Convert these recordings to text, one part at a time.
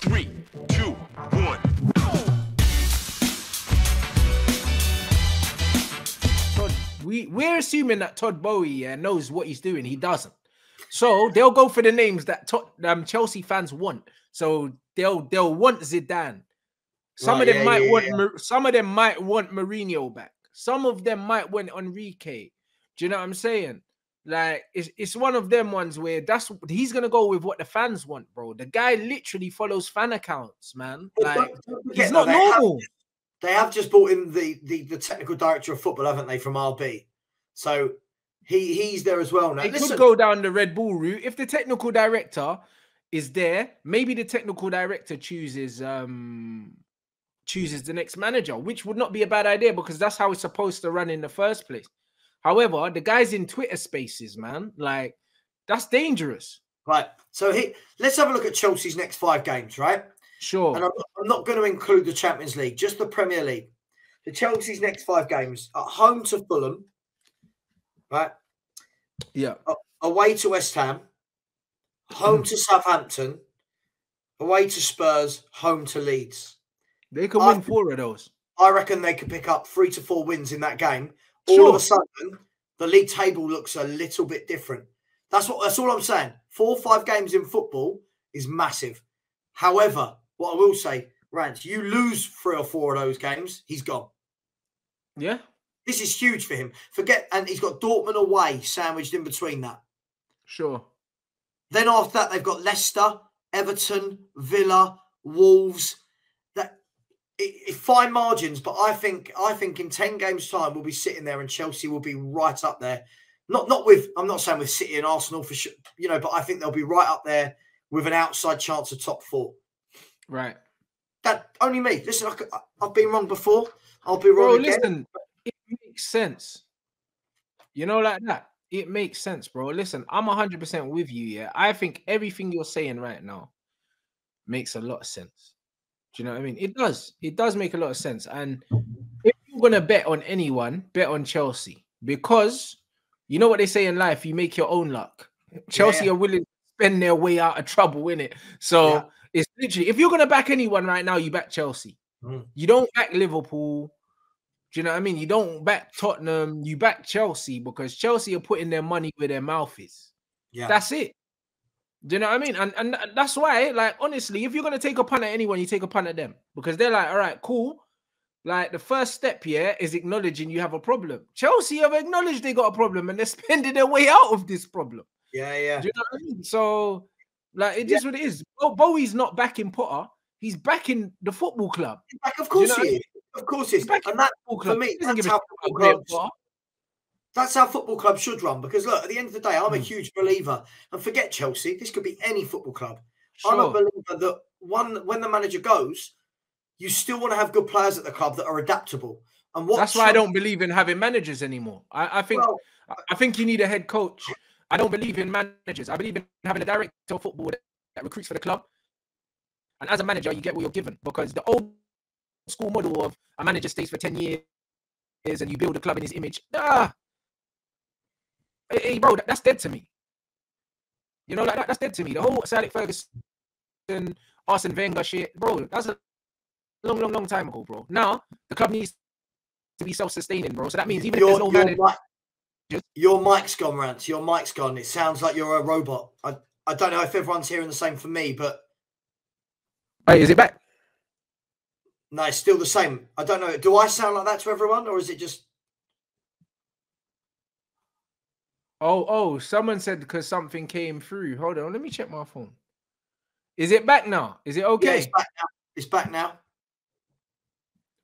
3, 2, 1. Todd, we're assuming that Todd Bowie knows what he's doing. He doesn't. So they'll go for the names that Chelsea fans want. So they'll want Zidane. Some of them might want some of them might want Mourinho back. Some of them might want Enrique. Do you know what I'm saying? Like it's one of them ones where he's gonna go with what the fans want, bro. The guy literally follows fan accounts, man. Like he's not normal. They have just brought in the technical director of football, haven't they, from RB? So he's there as well now. They could go down the Red Bull route. If the technical director is there, maybe the technical director chooses the next manager, which would not be a bad idea because that's how it's supposed to run in the first place. However, the guys in Twitter spaces, man, like that's dangerous. Right. So let's have a look at Chelsea's next 5 games, right? Sure. And I'm not going to include the Champions League, just the Premier League. The Chelsea's next 5 games at home to Fulham, right? Yeah. Away to West Ham, home to Southampton, away to Spurs, home to Leeds. They can win 4 of those. I reckon they could pick up 3 to 4 wins in that game. All of a sudden, the league table looks a little bit different. That's all I'm saying. 4 or 5 games in football is massive. However, what I will say, Rance, you lose 3 or 4 of those games, he's gone. Yeah. This is huge for him. And he's got Dortmund away sandwiched in between that. Sure. Then after that, they've got Leicester, Everton, Villa, Wolves. Fine margins, but I think in 10 games' time we'll be sitting there and Chelsea will be right up there. I'm not saying with City and Arsenal for sure, but I think they'll be right up there with an outside chance of top 4. Right. That only me. Listen, I've been wrong before. I'll be wrong again. Listen, it makes sense. Like that. It makes sense, bro. Listen, I'm 100% with you. Yeah, I think everything you're saying right now makes a lot of sense. Do you know what I mean? It does. It does make a lot of sense. And if you're gonna bet on anyone, bet on Chelsea because you know what they say in life: you make your own luck. Chelsea are willing to spend their way out of trouble in it. So it's literally, if you're gonna back anyone right now, you back Chelsea. You don't back Liverpool. Do you know what I mean? You don't back Tottenham. You back Chelsea because Chelsea are putting their money where their mouth is. Yeah, that's it. Do you know what I mean? And that's why, like, honestly, if you're going to take a punt at anyone, you take a punt at them. Because they're like, all right, cool. Like, the first step here is acknowledging you have a problem. Chelsea have acknowledged they got a problem and they're spending their way out of this problem. Yeah. Do you know what I mean? So, like, it is what it is. Bowie's not backing Potter. He's backing the football club. Of course he is. Of course he is. And that, for me, that's how football clubs should run. Because look, at the end of the day, I'm a huge believer. And forget Chelsea. This could be any football club. Sure. I'm a believer that when the manager goes, you still want to have good players at the club that are adaptable. And that's why I don't believe in having managers anymore. I think you need a head coach. I don't believe in managers. I believe in having a director of football that recruits for the club. And as a manager, you get what you're given. Because the old school model of a manager stays for 10 years and you build a club in his image. Hey, bro, that's dead to me. Like that's dead to me. The whole Sir Alex Ferguson, Arsene Wenger shit, bro, that's a long time ago, bro. Now, the club needs to be self-sustaining, bro. So that means even if there's no manager... Your mic's gone, Rance. Your mic's gone. It sounds like you're a robot. I don't know if everyone's hearing the same for me, but... Hey, is it back? No, it's still the same. I don't know. Do I sound like that to everyone, or is it just... Oh, someone said because something came through. Hold on, let me check my phone. Is it back now? Is it okay? Yeah, it's back now. It's back now.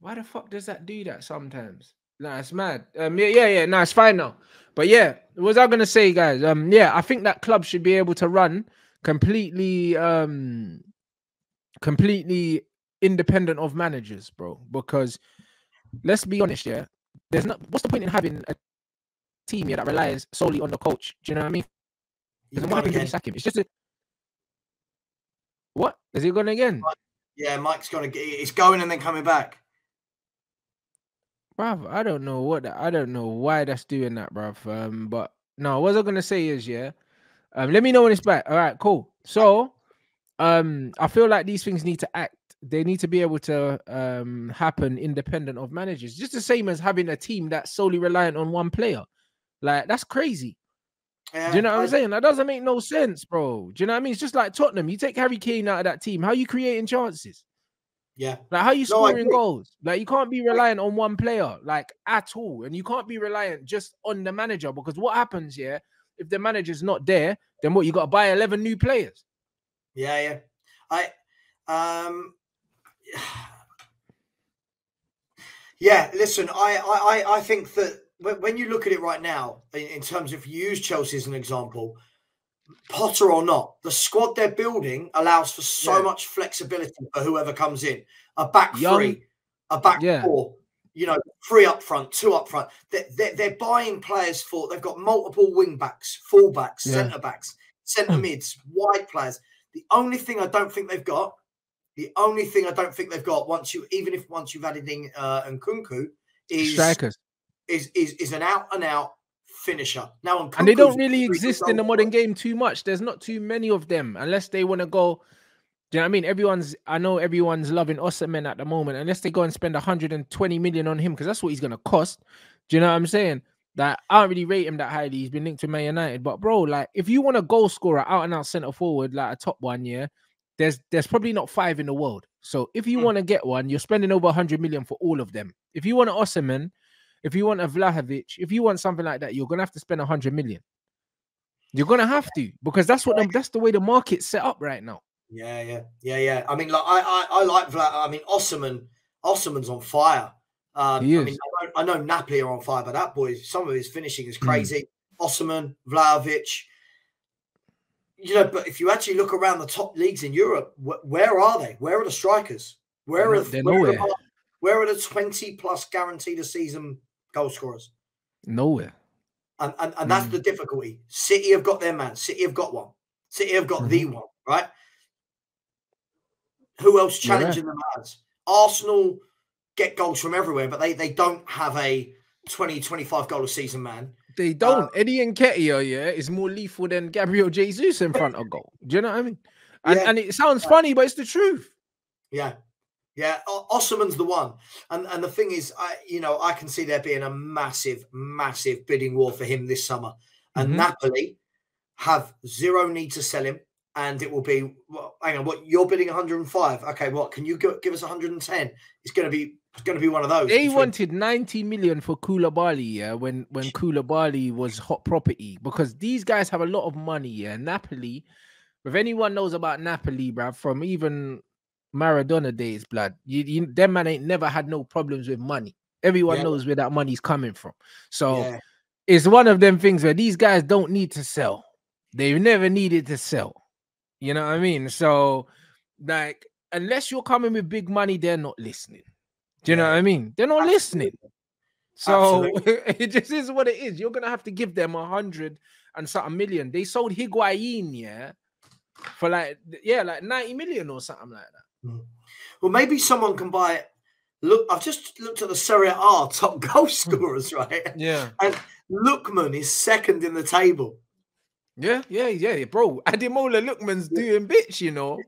Why the fuck does that do that sometimes? Nah, it's mad. Yeah. No, it's fine now. But yeah, what was I gonna say, guys? I think that club should be able to run completely independent of managers, bro. Because let's be honest, there's not. What's the point in having a team here that relies solely on the coach? Do you know what I mean? What happens when you sack him? It's just what? Is it going again? Yeah, Mike's going to. It's going and then coming back. Bruv, I don't know why that's doing that, bruv. But no, what I was gonna say is, let me know when it's back. All right, cool. So I feel like these things need to act. They need to be able to happen independent of managers. Just the same as having a team that's solely reliant on one player. Like, that's crazy. Yeah, Do you know what I'm saying? That doesn't make no sense, bro. Do you know what I mean? It's just like Tottenham. You take Harry Kane out of that team. How are you creating chances? Yeah. Like, how are you No, I scoring agree. goals? Like, you can't be reliant on one player, like, at all. And you can't be reliant just on the manager, because what happens here, if the manager's not there, then what, you got to buy 11 new players? Yeah. Yeah, listen, I think that when you look at it right now, in terms of, if you use Chelsea as an example, Potter or not, the squad they're building allows for so much flexibility for whoever comes in. A back three, a back four, you know, 3 up front, 2 up front. They're buying players for, they've got multiple wing backs, full backs, centre backs, centre mids, wide players. The only thing I don't think they've got, once you've added in Nkunku, is strikers. Is an out and out finisher. Now, and they don't really exist in the modern game too much. There's not too many of them, unless they want to go. Do you know what I mean? I know everyone's loving Osimhen at the moment, unless they go and spend 120 million on him, because that's what he's gonna cost. Do you know what I'm saying? That I don't really rate him that highly. He's been linked to Man United, but bro, like, if you want a goal scorer, out and out centre forward, like a top one, there's probably not 5 in the world. So if you want to get one, you're spending over 100 million for all of them. If you want an Osimhen, if you want a Vlahovic, if you want something like that, you're gonna have to spend 100 million. You're gonna have to, because that's the way the market's set up right now. Yeah. I mean, like, I like Vlad. I mean, Osimhen's on fire. He is. I mean, I know Napoli are on fire, but that boy, some of his finishing is crazy. Osimhen, Vlahovic. You know, but if you actually look around the top leagues in Europe, where are they? Where are the strikers? Where are the 20+ guaranteed a season goal scorers? Nowhere. And that's the difficulty. City have got their man. City have got one. City have got the one, right? Who else challenging them as? Arsenal get goals from everywhere, but they don't have a 20-25 goal a season man. They don't. Eddie Nketiah, is more lethal than Gabriel Jesus in front of goal. Do you know what I mean? And it sounds funny, but it's the truth. Yeah. Osimhen's the one. And the thing is, I can see there being a massive bidding war for him this summer. And Napoli have zero need to sell him. And it will be, well, hang on, what, you're bidding 105? Okay, what, can you give us 110? It's going to be one of those. They wanted 90 million for Koulibaly, when Koulibaly was hot property, because these guys have a lot of money. Napoli, if anyone knows about Napoli, bruv, from even Maradona days, blood, them man ain't never had no problems with money. Everyone knows where that money's coming from. So it's one of them things where these guys don't need to sell. They've never needed to sell. You know what I mean? So, like, unless you're coming with big money, they're not listening. Do you know what I mean? They're not listening. So it just is what it is. You're gonna have to give them 100 and something million. They sold Higuain, for like 90 million or something like that. Well, maybe someone can buy it. Look, I've just looked at the Serie A top goal scorers, right? Yeah. And Lookman is second in the table. Yeah, bro. Ademola Lookman's doing bits, you know.